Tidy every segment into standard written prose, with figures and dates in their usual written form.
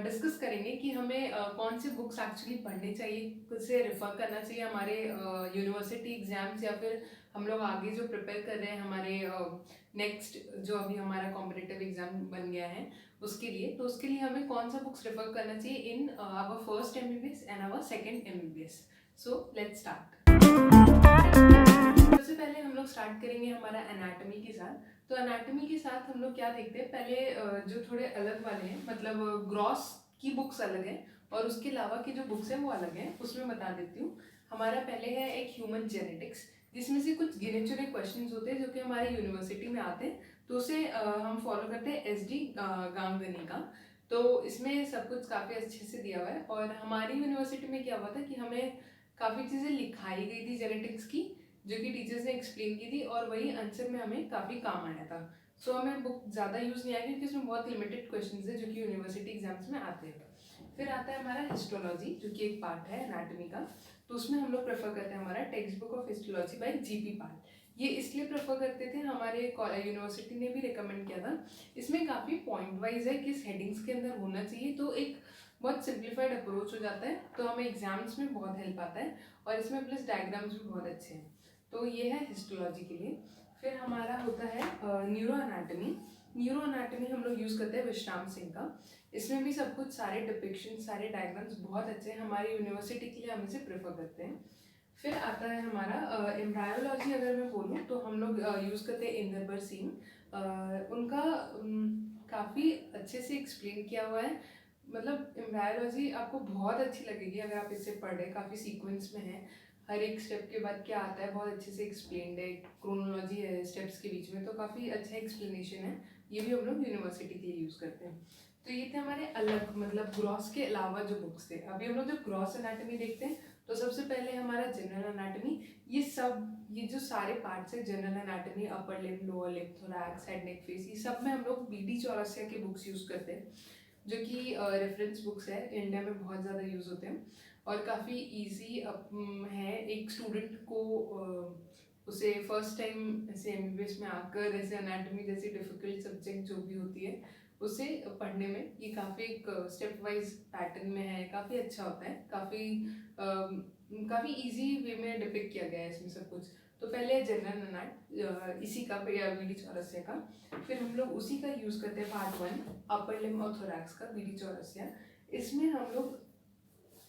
Discuss करेंगे कि हमें कौन सी बुक्स एक्चुअली पढ़नी चाहिए, खुद से रेफर करना चाहिए हमारे यूनिवर्सिटी एग्जाम्स, या फिर हम लोग आगे जो प्रिपेयर कर रहे हैं हमारे नेक्स्ट जो अभी हमारा कॉम्पिटिटिव एग्जाम बन गया है उसके लिए। तो उसके लिए हमें कौन सा बुक्स रेफर करना चाहिए in our first MBBS and our second MBBS. So let's start. सबसे पहले हम लोग स्टार्ट करेंगे हमारा एनाटॉमी के साथ। तो एनाटॉमी के साथ हम लोग क्या देखते हैं, पहले जो थोड़े अलग वाले हैं, मतलब ग्रॉस की बुक्स अलग हैं और उसके अलावा की जो बुक्स हैं वो अलग हैं, उसमें बता देती हूँ। हमारा पहले है एक ह्यूमन जेनेटिक्स, जिसमें से कुछ गिने चुने क्वेश्चंस होते हैं जो कि हमारे यूनिवर्सिटी में आते हैं, तो उसे हम फॉलो करते हैं SD गांगनी का। तो इसमें सब कुछ काफ़ी अच्छे से दिया हुआ है, और हमारी यूनिवर्सिटी में क्या हुआ था कि हमें काफ़ी चीज़ें लिखाई गई थी जेनेटिक्स की, जो कि टीचर्स ने एक्सप्लेन की थी, और वही आंसर में हमें काफ़ी काम आया था। सो हमें बुक ज़्यादा यूज़ नहीं आया क्योंकि इसमें बहुत लिमिटेड क्वेश्चंस है जो कि यूनिवर्सिटी एग्जाम्स में आते हैं। फिर आता है हमारा हिस्टोलॉजी, जो कि एक पार्ट है एनाटॉमी का। तो उसमें हम लोग प्रेफर करते हैं हमारा textbook of histology by GP Pal. ये इसलिए प्रेफर करते थे, हमारे यूनिवर्सिटी ने भी रिकमेंड किया था। इसमें काफ़ी पॉइंट वाइज है किस हेडिंग्स के अंदर होना चाहिए, तो एक बहुत सिंप्लीफाइड अप्रोच हो जाता है, तो हमें एग्जाम्स में बहुत हेल्प आता है, और इसमें प्लस डायग्राम्स भी बहुत अच्छे हैं। तो ये है हिस्टोलॉजी के लिए। फिर हमारा होता है न्यूरो एनाटॉमी। न्यूरो एनाटॉमी हम लोग यूज़ करते हैं विश्राम सिंह का। इसमें भी सब कुछ, सारे डिपिक्शन, सारे डायग्राम्स बहुत अच्छे हैं, हमारी यूनिवर्सिटी के लिए हम इसे प्रेफर करते हैं। फिर आता है हमारा एम्ब्रायोलॉजी। अगर मैं बोलूँ तो हम लोग यूज़ करते हैं इंदरबर सिंह। उनका काफ़ी अच्छे से एक्सप्लेन किया हुआ है, मतलब एम्ब्रायोलॉजी आपको बहुत अच्छी लगेगी अगर आप इसे पढ़ रहे, काफ़ी सीक्वेंस में है, हर एक स्टेप के बाद क्या आता है बहुत अच्छे से एक्सप्लेन्ड है, क्रोनोलॉजी है स्टेप्स के बीच में, तो काफ़ी अच्छा एक्सप्लेनेशन है। ये भी हम लोग यूनिवर्सिटी के लिए यूज़ करते हैं। तो ये थे हमारे अलग, मतलब ग्रॉस के अलावा जो बुक्स थे। अभी हम लोग जब ग्रॉस एनाटॉमी देखते हैं तो सबसे पहले हमारा जनरल एनाटॉमी। ये जो सारे पार्ट्स है, general anatomy, upper limb, lower limb, thorax, head, neck, face, ये सब में हम लोग BD चौरसिया के बुक्स यूज़ करते हैं, जो कि रेफरेंस बुक्स है, इंडिया में बहुत ज़्यादा यूज़ होते हैं और काफ़ी इजी है एक स्टूडेंट को उसे फर्स्ट टाइम ऐसे MBBS में आकर ऐसे एनाटॉमी जैसी डिफ़िकल्ट सब्जेक्ट जो भी होती है उसे पढ़ने में, ये काफ़ी एक स्टेप वाइज पैटर्न में है, काफ़ी अच्छा होता है, काफ़ी इजी वे में डिपिक्ट किया गया है इसमें सब कुछ। तो पहले जनरल एनाट इसी का BD चौरसिया का, फिर हम लोग उसी का यूज़ करते हैं पार्ट 1 अपर लिम्ब और थोरैक्स का, BD चौरसिया। इसमें हम लोग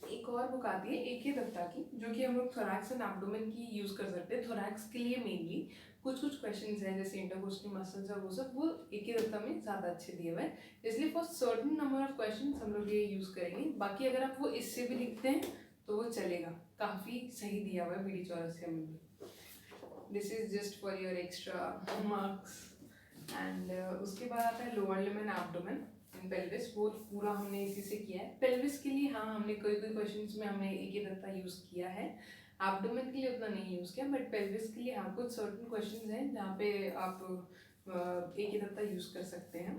एक और बुक आती है AK दत्ता की, जो कि हम लोग थोरैक्स एंड एब्डोमेन की यूज़ कर सकते हैं। थोरैक्स के लिए मेनली कुछ क्वेश्चंस हैं जैसे इंटरकोस्टल मसल्स और वो सब, वो AK दत्ता में ज़्यादा अच्छे दिए हुए हैं, इसलिए for certain number of questions हम लोग ये यूज़ करेंगे। बाकी अगर आप वो इससे भी लिखते हैं तो वो चलेगा, काफ़ी सही दिया हुआ है BD चौरसिया में भी। This is just for your extra marks. And उसके बाद आता है lower limb and abdomen in pelvis, वो पूरा हमने इसी से किया है। पेल्विस के लिए हाँ हमने कोई क्वेश्चंस में हमने AK दत्ता यूज़ किया है, एब्डोमेन के लिए उतना नहीं यूज़ किया, बट पेल्विस के लिए हाँ कुछ सर्टेन क्वेश्चंस हैं जहाँ पे आप AK दत्ता यूज़ कर सकते हैं।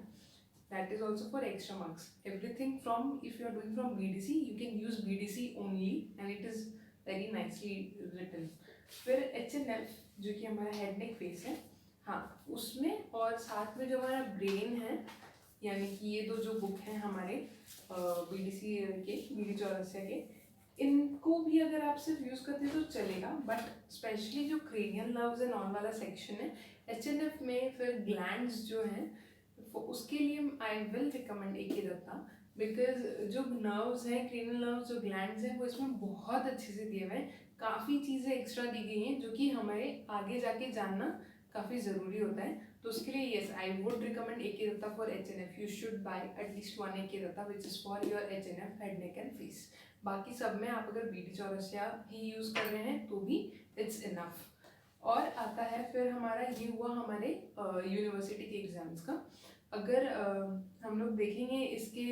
That is also for extra marks. Everything from, if you are doing from BDC, you can use BDC only and it is very nicely written. फिर HNF जो कि हमारा हेड नेक फेस है, हाँ उसमें, और साथ में जो हमारा ब्रेन है, यानी कि ये दो जो बुक हैं हमारे BDC के, BD चौरसिया के, इनको भी अगर आप सिर्फ यूज़ करते हैं तो चलेगा, बट स्पेशली जो क्रेनियल नर्व्स एंड ऑन वाला सेक्शन है HNF में, फिर ग्लैंड्स जो हैं उसके लिए I will recommend AK Datta, because जो नर्व्स हैं, क्रेनियल नर्व्स, जो ग्लैंड्स हैं, वो इसमें बहुत अच्छे से दिए हुए हैं, काफ़ी चीज़ें एक्स्ट्रा दी गई हैं जो कि हमारे आगे जाके जानना काफ़ी ज़रूरी होता है। तो उसके लिए yes I would recommend AK Datta for HNF। You should buy at least 1 AK Datta which is for your HNF, head, neck and face. बाकी सब में आप अगर BD चौरसिया ही यूज़ कर रहे हैं तो भी इट्स इनफ। और आता है फिर हमारा, ये हुआ हमारे यूनिवर्सिटी के एग्ज़ाम्स का। अगर हम लोग देखेंगे इसके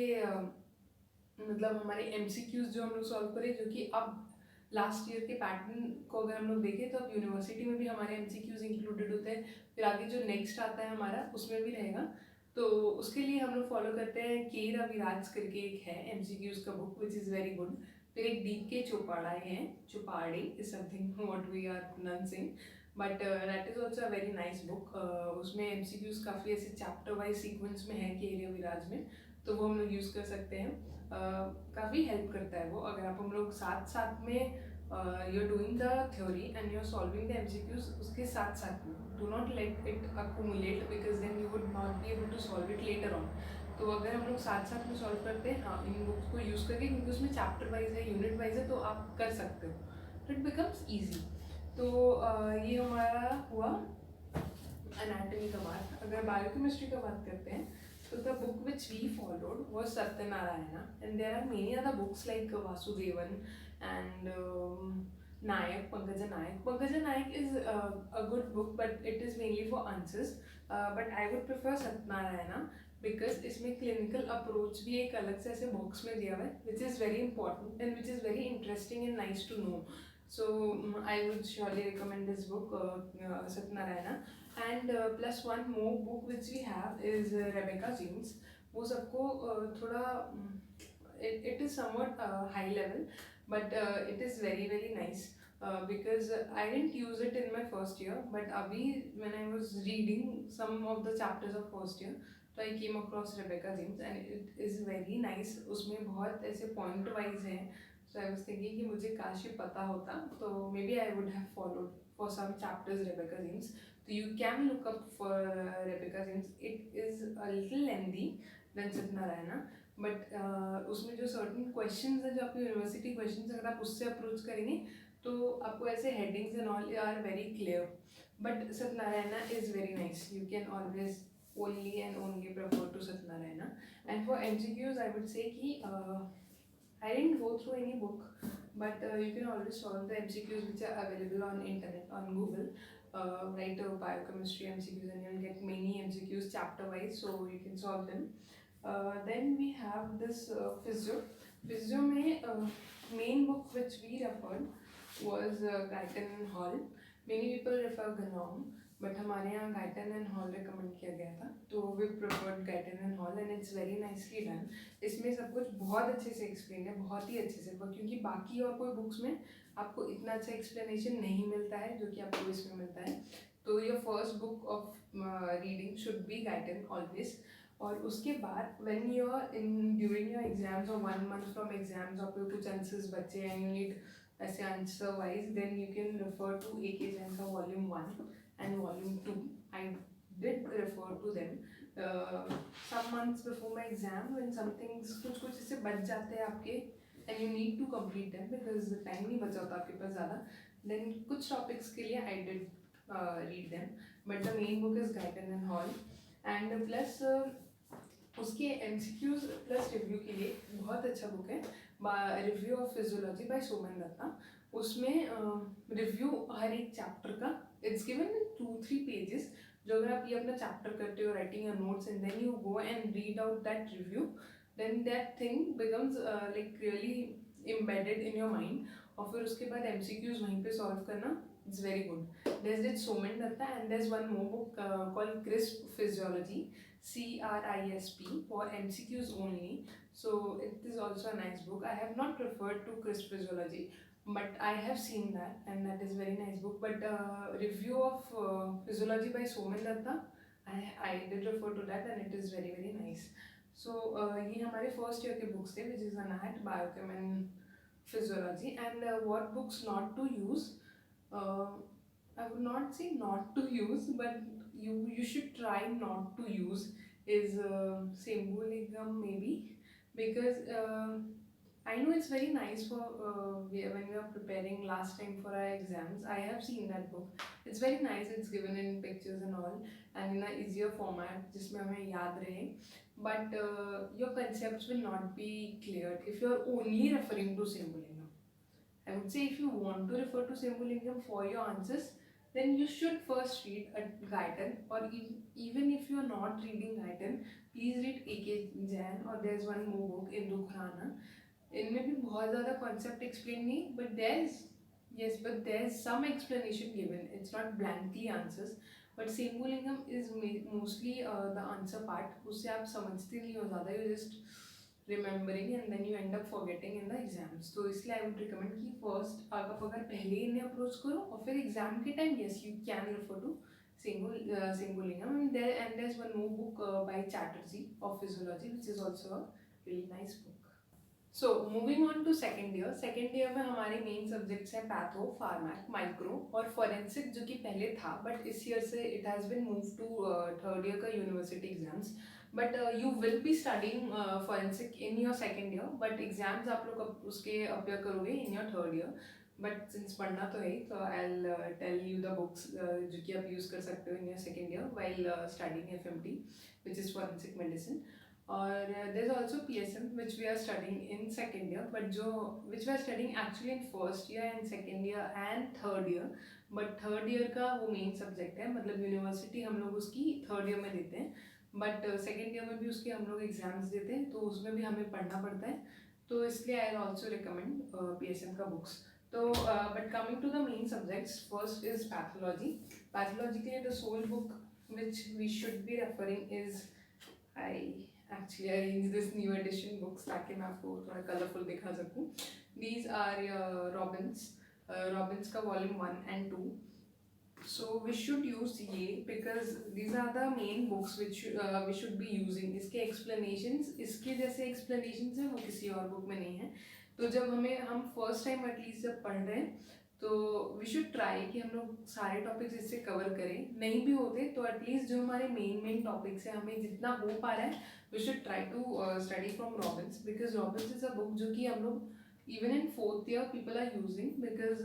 मतलब हमारे MCQs जो हम लोग सॉल्व करें, जो कि अब लास्ट ईयर के पैटर्न को अगर हम लोग देखें तो अब यूनिवर्सिटी में भी हमारे MCQs इंक्लूडेड होते हैं, फिर आगे जो नेक्स्ट आता है हमारा उसमें भी रहेगा। तो उसके लिए हम लोग फॉलो करते हैं के रविराज करके एक है MCQs का book which is very good. फिर एक DK चोपाड़े हैं, Chopade is something what we are pronouncing, but that is also very nice book. उसमें MCQs काफ़ी ऐसे चैप्टर वाइज सीक्वेंस में है के रविराज में, तो वो हम लोग यूज़ कर सकते हैं। काफ़ी हेल्प करता है वो, अगर आप हम लोग साथ साथ में you're doing the theory and you're solving the MCQs उसके साथ साथ में, do not let it accumulate because then you would not be able to solve it later on। तो अगर हम लोग साथ साथ में सॉल्व करते हैं, हाँ, इन बुक्स को यूज़ करके, क्योंकि उसमें चैप्टर वाइज है, यूनिट वाइज है, तो आप कर सकते हो, तो इट बिकम्स ईजी। तो ये हमारा हुआ एनाटॉमी का बात। अगर बायोकेमिस्ट्री का बात करते हैं, तो the book which we followed was Satyanarayana, and there are many other books like Vasudevan and Nayak, Pankaja Nayak. Pankaja Nayak is a good book, but it is mainly for answers. But I would prefer Satyanarayana because इसमें clinical approach भी एक अलग से ऐसे box में दिया हुआ है, which is very important and which is very interesting and nice to know. So I would surely recommend this book, Satyanarayana. And plus one more book which we have is Rebecca James. वो सबको थोड़ा it is somewhat high level, but it is very very nice because I didn't use it in my first year, but abhi when I was reading some of the chapters of first year, so I came across Rebecca James and it is very nice. उसमें बहुत ऐसे point wise हैं, so I was thinking कि मुझे काश ये पता होता, तो maybe I would have followed for some chapters Rebecca James. So you can look up for Rebecca James. It is a little lengthy than Satyanarayana, but उसमें जो certain questions हैं, जो आपके यूनिवर्सिटी questions, अगर आप उससे अप्रोच करेंगे तो आपको ऐसे headings and all are very clear. But Satyanarayana is very nice. You can always only and only prefer to Satyanarayana. And for MCQs, I would say कि I didn't go through any book, but you can always solve the MCQs which are available on internet, on Google. Write a biochemistry MCQs and you'll get many MCQs chapter wise, so you can solve them. Then we have this physio. Physio में main book which we referred was Guyton and Hall. Many people refer Ganong, but हमारे यहाँ Guyton and Hall recommend किया गया था, तो we preferred Guyton and Hall and it's very nicely done. इसमें सब कुछ बहुत अच्छे से एक्सप्लेन है, बहुत ही अच्छे से, क्योंकि बाकी और कोई बुक्स में आपको इतना अच्छा एक्सप्लेनेशन नहीं मिलता है जो कि आपको इसमें मिलता है। तो your first book of reading should be Guyton always. और उसके बाद when you are in during your exams और 1 month फ्रॉम एग्जाम्स आपको कुछ आंसर्स बचे हैं, यू नीड ऐसे answer wise, then you can refer to A K Jain का वॉल्यूम 1 एंड वॉल्यूम 2। I did refer to them some months before my exam when some things कुछ ऐसे बच जाते हैं आपके and you need to complete them because the time नहीं बचा होता आपके पास ज़्यादा, then कुछ topics के लिए I did read them, but the main book is Guyton and Hall and plus उसके MCQs plus review के लिए बहुत अच्छा बुक है review of physiology by Soman Datta. उसमें रिव्यू हर एक चैप्टर का इट्स गिवन इन 2-3 पेजेस, जो अगर आप ये अपना चैप्टर करते हो writing your notes and then you go and read out that review, then that thing becomes like really embedded in your mind, और फिर उसके बाद MCQs वहीं पे सॉल्व करना, it's very good. there's it Somen Datta and there's one more book called Crisp Physiology, CRISP, for MCQs only, so it is also a nice book. I have not referred to Crisp Physiology, but I have seen that and that is very nice book, but review of physiology by Somen Datta, I did refer to that and it is very very nice. So ये हमारे first year के books थे, which is Anat, Biochem and Physiology. And what books not to use, I would not say not to use, but you should try not to use is Sembulingam maybe, because I know it's very nice for when we are preparing last time for our exams. I have seen that book. It's very nice. It's given in pictures and all, and in a easier format, जिसमें हमें याद रहे. But your concepts will not be cleared if you are only referring to Sembulingam. I would say if you want to refer to Sembulingam for your answers, then you should first read a Guyton, or even if you are not reading Guyton, please read A.K. Jain, or there's one more book, Indu Khurana. इनमें भी बहुत ज़्यादा concept explain नहीं, but there's some explanation given. It's not blankly answers, but Sembulingam is mostly the answer part. उससे आप समझते नहीं हो ज़्यादा, you just remembering and then you end up forgetting in the exams. तो इसलिए I would recommend कि first आप अगर पहले इन्हें approach करो और फिर exam के time yes you can refer to Singulingam, and there's one more book by Chatterjee of Physiology, which is also a really nice book. So moving on to second year में हमारे main subjects हैं patho, pharmac, micro और forensic, जो कि पहले था but इस year से it has been move to third year का university exams. But you will be studying forensic in your second year, but exams आप लोग उसके अपेयर करोगे in your third year. But since पढ़ना तो है, तो I will tell you the books जो कि आप यूज़ कर सकते हो इन your second year while studying FMT, which is forensic medicine. और there's also PSM which we are studying in second year, but जो which we are studying actually in first year and second year and third year. but third year का वो main subject है, मतलब university हम लोग उसकी third year में देते हैं, बट सेकेंड ईयर में भी उसके हम लोग एग्जाम्स देते हैं, तो उसमें भी हमें पढ़ना पड़ता है. तो इसलिए आई ऑल्सो रिकमेंड PSM का बुक्स. तो but coming to the main subjects, first is pathology. Pathology के लिए the sole book which we should be referring is, I arranged this new edition books ताकि मैं आपको थोड़ा कलरफुल दिखा सकूँ. These are Robbins का volume 1 and 2. So we should use ये because these are the main books which we should be using. इसके explanations, इसके जैसे explanations हैं वो किसी और book में नहीं है. तो जब हम फर्स्ट टाइम एटलीस्ट जब पढ़ रहे हैं, तो वी शुड ट्राई कि हम लोग सारे टॉपिक्स इससे कवर करें. नहीं भी होते तो एटलीस्ट जो हमारे मेन टॉपिक्स हैं, हमें जितना हो पा रहा है, we should try to study from Robbins, because Robbins is a book जो कि हम लोग even in fourth year people are using, because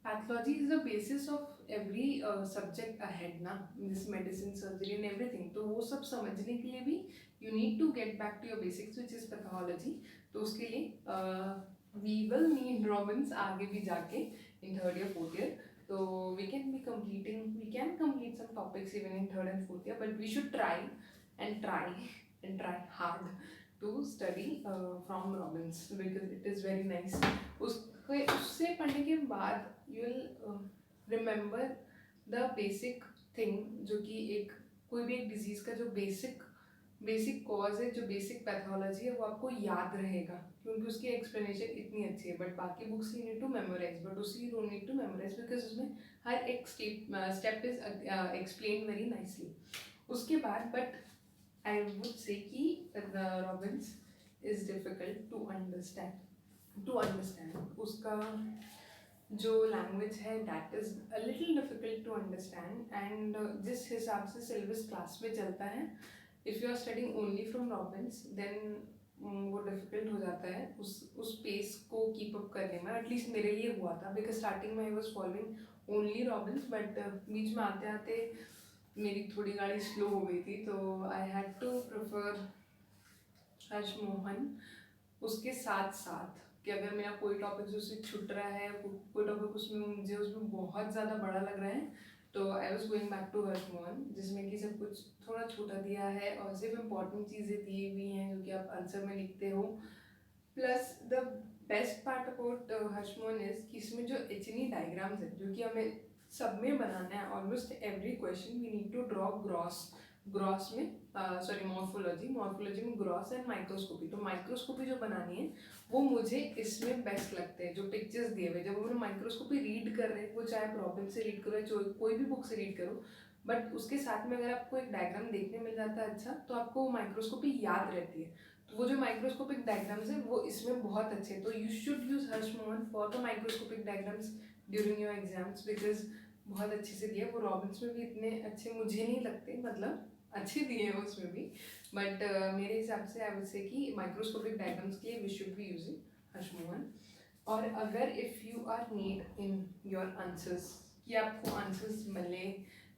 pathology is the basis of every subject ahead ना, this medicine, surgery and everything. तो वो सब समझने के लिए भी you need to get back to your basics which is pathology. तो उसके लिए we will need Robbins आगे भी जाके in third year, fourth year. So we can complete some topics even in third and fourth year, but we should try hard to study from Robbins because it is very nice. उससे पढ़ने के बाद you will remember the basic thing, जो कि कोई भी एक disease का जो बेसिक कॉज है, जो बेसिक पैथोलॉजी है, वो आपको याद रहेगा क्योंकि उसकी एक्सप्लेनेशन इतनी अच्छी है. बट बाकी books you need to memorise, but उसकी you don't need to memorise because उसमें हर एक step is explain very nicely. उसके बाद बट आई वुड से कि Robbins is difficult to understand. उसका जो लैंग्वेज है that is a little difficult to understand. And जिस हिसाब से सिलेबस क्लास में चलता है, if you are studying only from Robbins then वो डिफिकल्ट हो जाता है उस पेस को कीप अप करने में. एटलीस्ट मेरे लिए हुआ था बिकॉज स्टार्टिंग में I was following only Robbins, but बीच में आते आते मेरी थोड़ी गाड़ी स्लो हो गई थी, तो आई हैड टू प्रेफर हर्ष मोहन उसके साथ साथ कि अगर मेरा कोई टॉपिक जो उससे छूट रहा है, कोई टॉपिक उसमें बहुत ज़्यादा बड़ा लग रहा है, तो I was going back to Harsh Mohan, जिसमें कि सब कुछ थोड़ा छोटा दिया है और सिर्फ इम्पॉर्टेंट चीज़ें दी हुई हैं जो कि आप आंसर में लिखते हो. Plus the best part about Harsh Mohan is कि इसमें जो एचनी डायग्राम्स है जो कि हमें सब में बनाना है, almost every question we need to draw gross में मॉर्फोलॉजी में ग्रॉस एंड माइक्रोस्कोपी. तो माइक्रोस्कोपी जो बनानी है वो मुझे इसमें बेस्ट लगते हैं. जो पिक्चर्स दिए हुए, जब हम माइक्रोस्कोपी रीड कर रहे हैं, वो चाहे रॉबिन से रीड करो या कोई भी बुक से रीड करो, बट उसके साथ में अगर आपको एक डायग्राम देखने मिल जाता है अच्छा, तो आपको वो माइक्रोस्कोपी याद रहती है. तो वो जो माइक्रोस्कोपिक डायग्राम्स है वो इसमें बहुत अच्छे हैं. तो you should use Harsh Mohan for the microscopic diagrams during your exams, because बहुत अच्छे से दिए. वो रॉबिन्स में भी इतने अच्छे मुझे नहीं लगते, मतलब अच्छे दिए हैं उसमें भी, बट मेरे हिसाब से आई वुड से कि माइक्रोस्कोपिक डायग्राम्स के लिए we should be using Harsh Mohan. और अगर if you are need in your answers कि आपको आंसर्स मिले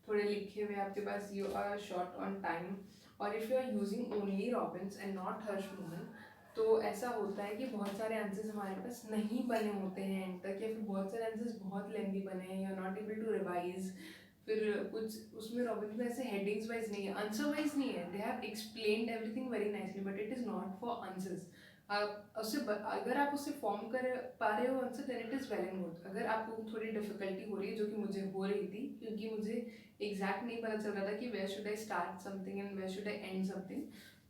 थोड़े लिखे हुए आपके पास, you are short on time, और if you are using only Robbins and not Harsh Mohan, तो ऐसा होता है कि बहुत सारे आंसर्स हमारे पास नहीं बने होते हैं एंड तक, या फिर बहुत सारे आंसर्स बहुत लेंथी बने हैं, you are not able to revise. फिर कुछ उसमें रॉबिन्स में ऐसे हेडिंग्स वाइज नहीं है, आंसर वाइज नहीं है, they have explained everything very nicely, but it is not for answers. अगर आप उससे फॉर्म कर पा रहे हो answer, then it is well and good. अगर आपको थोड़ी डिफिकल्टी हो रही है, जो कि मुझे हो रही थी क्योंकि मुझे एग्जैक्ट नहीं पता चल रहा था कि where should I start something and where should I end something,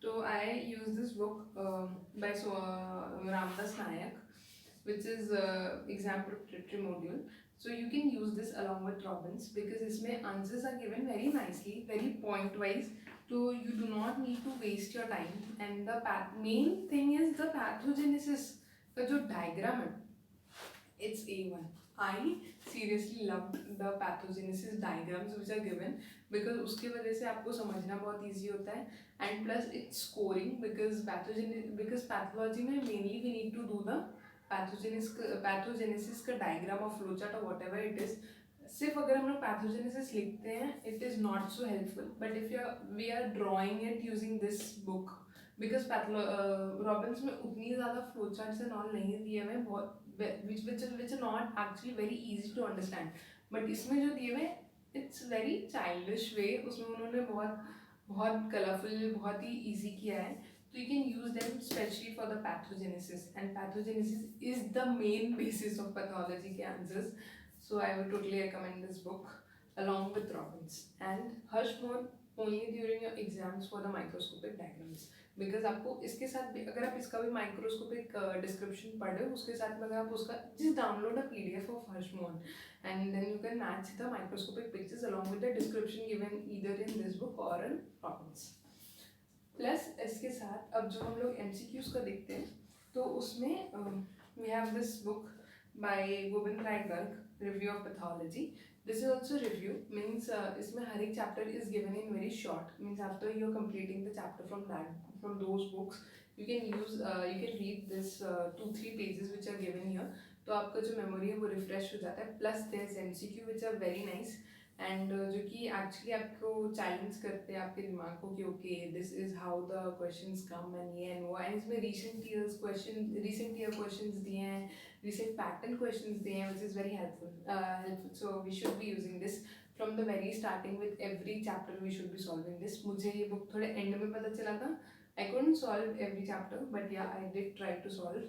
तो I use this book by Ramdas Nayak, which is exam preparatory module. So you can use this along with Robbins because इसमें answers are given very nicely, very point wise. So you do not need to waste your time. And the main thing is the pathogenesis का जो diagram है, it's A1. I seriously loved the pathogenesis diagrams which are given because उसके वजह से आपको समझना बहुत easy होता है, and plus it's scoring because pathology में mainly we need to do the pathogenesis का डायग्राम और फ्लो चार्ट और वॉट एवर इट इज. सिर्फ अगर हम लोग पैथोजेनेसिस लिखते हैं it is not so helpful, but if we are drawing it using this book because Robbins में उतनी ज़्यादा फ्लो चार्ट्स एंड ऑल नहीं दिए हुए, बहुत which are not actually very easy to understand. But इसमें जो दिए हुए इट्स वेरी चाइल्डिश वे, उसमें उन्होंने बहुत बहुत कलरफुल बहुत ही ईजी किया है. So you can use them especially for the pathogenesis, and pathogenesis is the main basis of pathology के answers. So I would totally recommend this book along with Robbins and Hirschhorn only during your exams for the microscopic diagrams. Because आपको इसके साथ भी अगर आप इसका भी microscopic description पढ़े उसके साथ में अगर आप उसका just download a PDF of Hirschhorn and then you can match the microscopic pictures along with the description given either in this book or in Robbins. Plus इसके साथ अब जो हम लोग MCQs का देखते हैं तो उसमें we have this book by Govind Rai Garg, review of pathology. This is also review means इसमें हर एक chapter is given in very short, means after you are completing the chapter from those books you can read this 2-3 pages which are given here. तो आपका जो memory है वो refresh हो जाता है. Plus there is MCQ which are very nice and जो कि एक्चुअली आपको चैलेंज करते हैं आपके दिमाग को कि okay this is how the questions come and ये एंड वो. एंड इसमें रीसेंट ईयर क्वेश्चंस दिए हैं, रीसेंट पैटर्न क्वेश्चंस दिए हैं which is very helpful. So we should be using this from the very starting with every chapter we should be solving this. मुझे ये book थोड़े end में पता चला था. I couldn't solve every chapter but yeah I did try to solve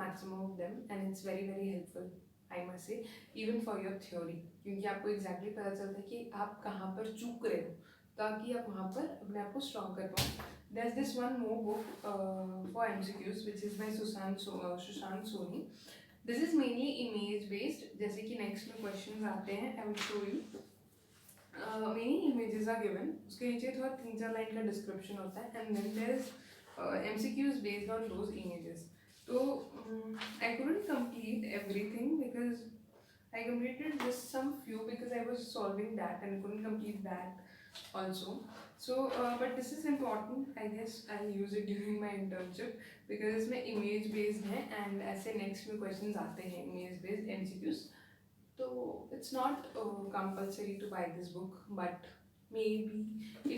maximum of them and it's very very helpful I must say even for your theory, क्योंकि आपको exactly पता चलता है कि आप कहाँ पर चूक रहे हो ताकि आप वहाँ पर अपने आप को स्ट्रॉन्ग कर पाओ. There is this one more book for MCQs which is by Sushant Soni. This is mainly image based. जैसे कि नेक्स्ट में क्वेश्चन आते हैं I will show you. Many images are given, उसके नीचे थोड़ा 3-4 लाइन का डिस्क्रिप्शन होता है and then there is MCQs based on those images. So I couldn't complete everything because I completed just some few because I was solving that and couldn't complete that also. So but this is important. I guess I'll use it during my internship because इसमें image based है and ऐसे next में questions आते हैं image based MCQs. So it's not compulsory to buy this book, but maybe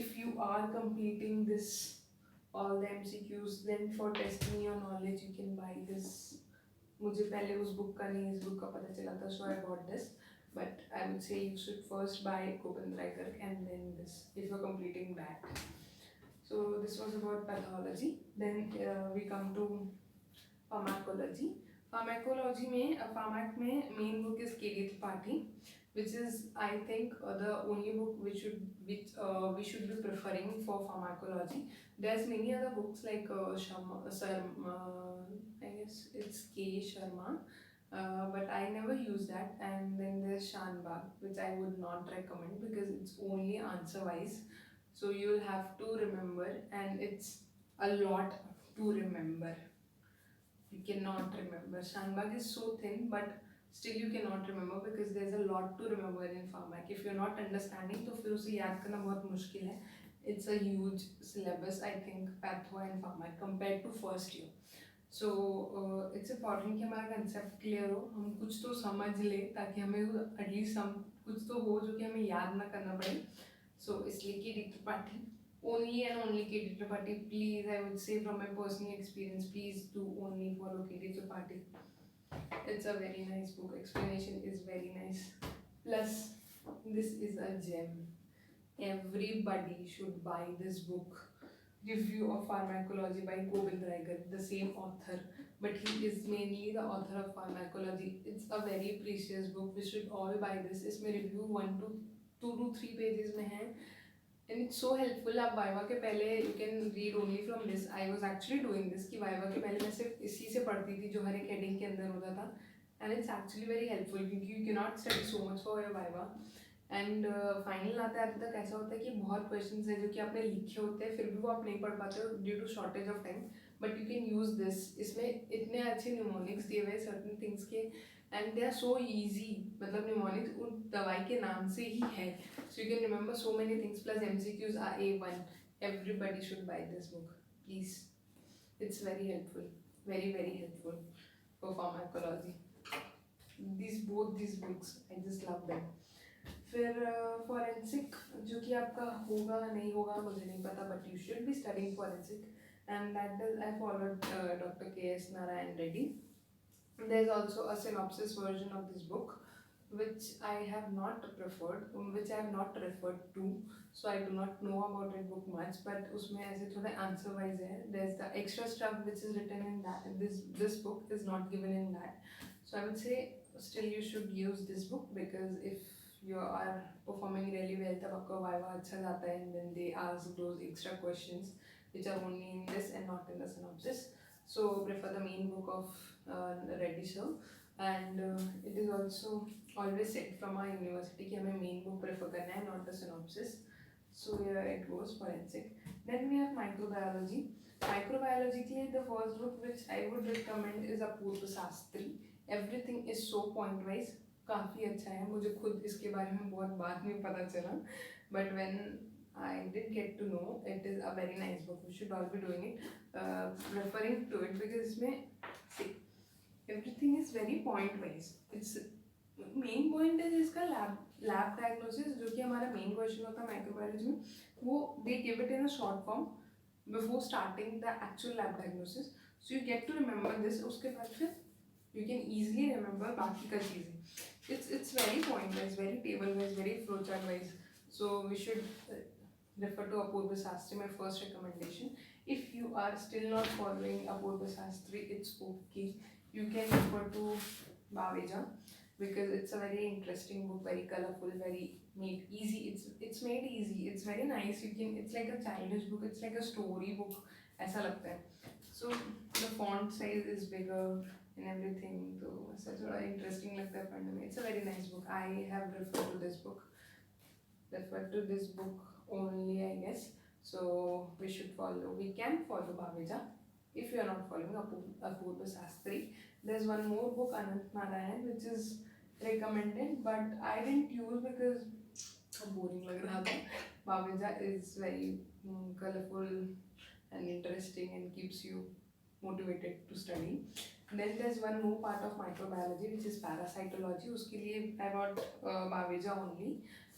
if you are completing this all the MCQs, then for testing your knowledge you can buy this. मुझे पहले उस book का नहीं इस book का पता चला था, so I bought this. But I would say you should first buy Govind Rai Garg and then this if you're completing that. So this was about pathology. Then we come to pharmacology. Pharmacology में pharmac में main book is K.D. Tripathi, which is I think the only book which we should be preferring for pharmacology. There's many other books like I guess it's K. Sharma, but I never use that. And then there's Shanbag, which I would not recommend because it's only answer wise. So you'll have to remember and it's a lot to remember. You cannot remember. Shanbag is so thin, but still you cannot remember because there's a lot to remember in pharmac. If you're not understanding तो फिर उसे याद करना बहुत मुश्किल है. It's a huge syllabus I think patho and pharmac compared to first year. So it's important कि हमारा concept clear हो, हम कुछ तो समझ ले ताकि हमें at least हम कुछ तो हो जो कि हमें याद ना करना पड़े. So इसलिए K.D. Tripathi, only and only K.D. Tripathi. Please, I would say from my personal experience, please do only follow K.D. Tripathi. It's a very nice book. Explanation is very nice. Plus, this is a gem. Everybody should buy this book. Review of Pharmacology by Govind Rai Garg, the same author, but he is mainly the author of pharmacology. It's a very precious book. We should all buy this. इसमें review 2 to 3 pages में है. And it's so helpful. आप viva के पहले you can read only from this. I was actually doing this कि viva के पहले मैं सिर्फ इसी से पढ़ती थी जो हर एक हेडिंग के अंदर होता था. and it's actually very helpful क्योंकि you cannot study so much for your viva. And final आते आते तक ऐसा होता है कि बहुत क्वेश्चंस है जो कि आपने लिखे होते हैं फिर भी वो आप नहीं पढ़ पाते हो due to shortage of time, but you can use this. इसमें इतने अच्छे न्यूमोनिक्स दिए हुए सर्टन थिंग्स के and they are so easy. मतलब न्यूमोनिक्स उन दवाई के नाम से ही है, so you can remember so many things plus MCQs are A1. Everybody should buy this book, please. It's very helpful, very very helpful for pharmacology. Both these books, I just love them. फिर forensic जो कि आपका होगा नहीं होगा मुझे नहीं पता, but you should be studying forensic and that is I followed doctor KS Narayan Reddy. There is also a synopsis version of this book which I have not preferred, which I have not referred to, so I do not know about it book much, but उसमें ऐसे थोड़े answer wise है. There's the extra stuff which is written in that this book is not given in that, so I would say still you should use this book because if you are performing really well तब आपका viva अच्छा जाता है and then they ask those extra questions which are only in this and not in the synopsis. So prefer the main book of Reddy sir, and it is also always said from our university कि हमें main book prefer करना है, not the synopsis. So here it goes forensic. Then we have microbiology. Microbiology के लिए the first book which I would recommend is Apurva Sastry. Everything is so point wise, काफ़ी अच्छा है. मुझे खुद इसके बारे में बहुत बाद में पता चला, but when I did get to know, it is a very nice book. We should all be doing it, referring to it because इसमें see everything is very point wise. It's main point है इसका lab diagnosis जो कि हमारा main question होता है microbiology में, वो they give it in a short form before starting the actual lab diagnosis, so you get to remember this. उसके बाद फिर यू कैन ईजिली रिमेंबर बाकी का चीज़ें. It's very point wise, very table wise, very flowchart wise. So we should refer to Apurva Sastry, my first recommendation. If you are still not following Apurva Sastry, it's okay. You can refer to Baveja because it's a very interesting book, very colorful, very made easy. It's made easy. It's very nice. It's like a childish book. It's like a story book. ऐसा लगता है. So the font size is bigger and everything, तो ऐसा थोड़ा interesting लगता है पढ़ने में. It's a very nice book. I have referred to this book only, I guess. So we can follow Baveja if you are not following Apurva Sastry. There's one more book, Anant Narayan, which is recommended, but I didn't use because boring लग रहा था. Baveja is very colorful and interesting and keeps you motivated to study. Then there's one more part of microbiology which is parasitology. उसके लिए I bought Baveja only.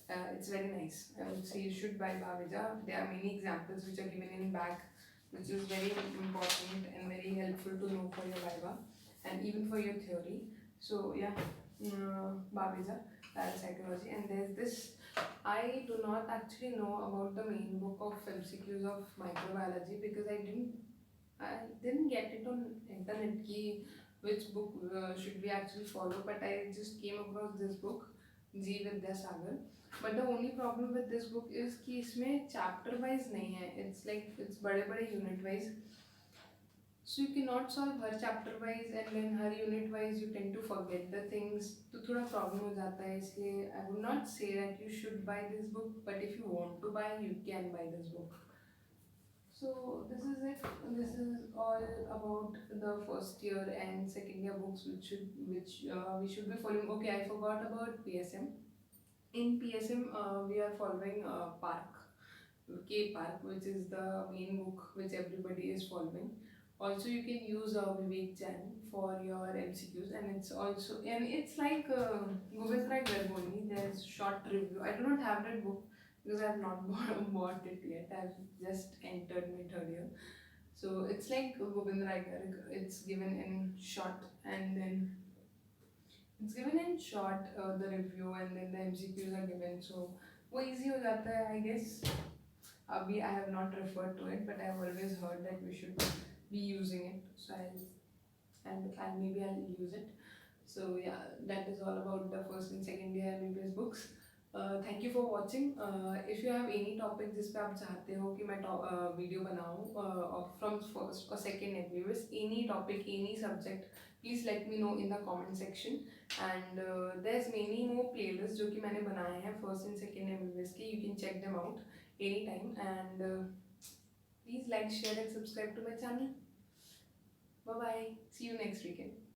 It's very nice. I would say you should buy Baveja. There are many examples which are given in back, which is very important and very helpful to know for your viva and even for your theory. So yeah, Baveja, parasitology. And there's this. I do not actually know about the main book of MCQs of microbiology because I didn't get it on internet ki which book should we actually follow, but I just came across this book, G Vidyasagar. But the only problem with this book is कि इसमें chapter wise नहीं है. It's बड़े unit wise, so you cannot solve her chapter wise and then her unit wise you tend to forget the things, तो थोड़ा problem हो जाता है. इसलिए I would not say that you should buy this book, but if you want to buy, you can buy this book. So this is it. This is all about the first year and second year books which we should be following. Okay, I forgot about PSM. In PSM, we are following Park, K-Park, which is the main book which everybody is following. Also, you can use Vivek Jain for your MCQs, and it's like Govind Rai Garg only. There's short review. I do not have that book because I have not bought it yet. I've just entered my third year. So it's like Govind Rai Garg. It's given in short and then the review and then the MCQs are given. So वो easy हो जाता है, I guess. अभी I have not referred to it, but I have always heard that we should be using it. So maybe I'll use it. So yeah, that is all about the first and second year MBBS books. Thank you for watching. If you have any topic जिस पे आप चाहते हो कि मैं video बनाऊँ from first or second MBBS, any topic, any subject, please let me know in the comment section. And there is many more playlist जो कि मैंने बनाए हैं फर्स्ट एंड सेकेंड MBBS के. You can check them out any time. And please like, share and subscribe to my channel. Bye bye. See you next weekend.